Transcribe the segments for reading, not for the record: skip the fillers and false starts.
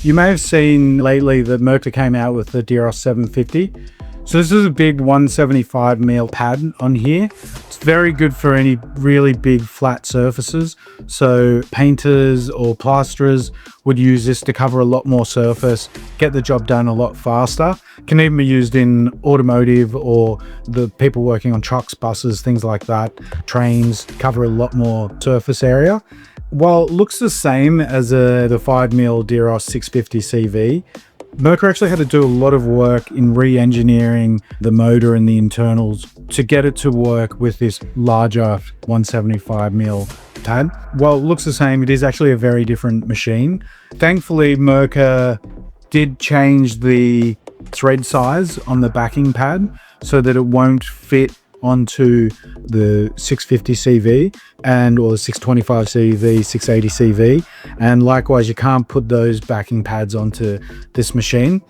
You may have seen lately that Mirka came out with the DEROS 750. So this is a big 175mm pad on here. It's very good for any really big flat surfaces. So painters or plasterers would use this to cover a lot more surface, get the job done a lot faster. Can even be used in automotive or the people working on trucks, buses, things like that. Trains cover a lot more surface area. While it looks the same as the 5mm DEROS 650 CV, Mirka actually had to do a lot of work in re-engineering the motor and the internals to get it to work with this larger 175mm pad. While it looks the same, it is actually a very different machine. Thankfully, Mirka did change the thread size on the backing pad so that it won't fit onto the 650 CV or the 625 CV, 680 CV, and likewise you can't put those backing pads onto this machine.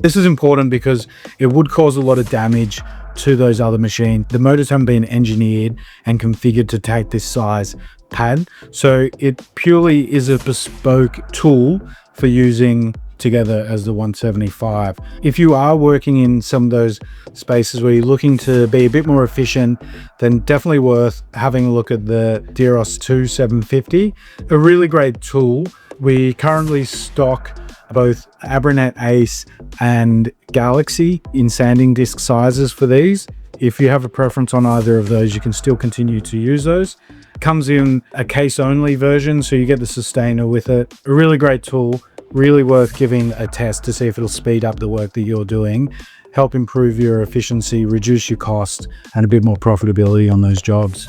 This is important because it would cause a lot of damage to those other machines. The motors haven't been engineered and configured to take this size pad, so it purely is a bespoke tool for using together as the 175. If you are working in some of those spaces where you're looking to be a bit more efficient, then definitely worth having a look at the DEROS II 750. A really great tool. We currently stock both Abranet Ace and Galaxy in sanding disc sizes for these. If you have a preference on either of those, you can still continue to use those. Comes in a case only version, so you get the sustainer with it. A really great tool. Really worth giving a test to see if it'll speed up the work that you're doing, help improve your efficiency, reduce your cost, and a bit more profitability on those jobs.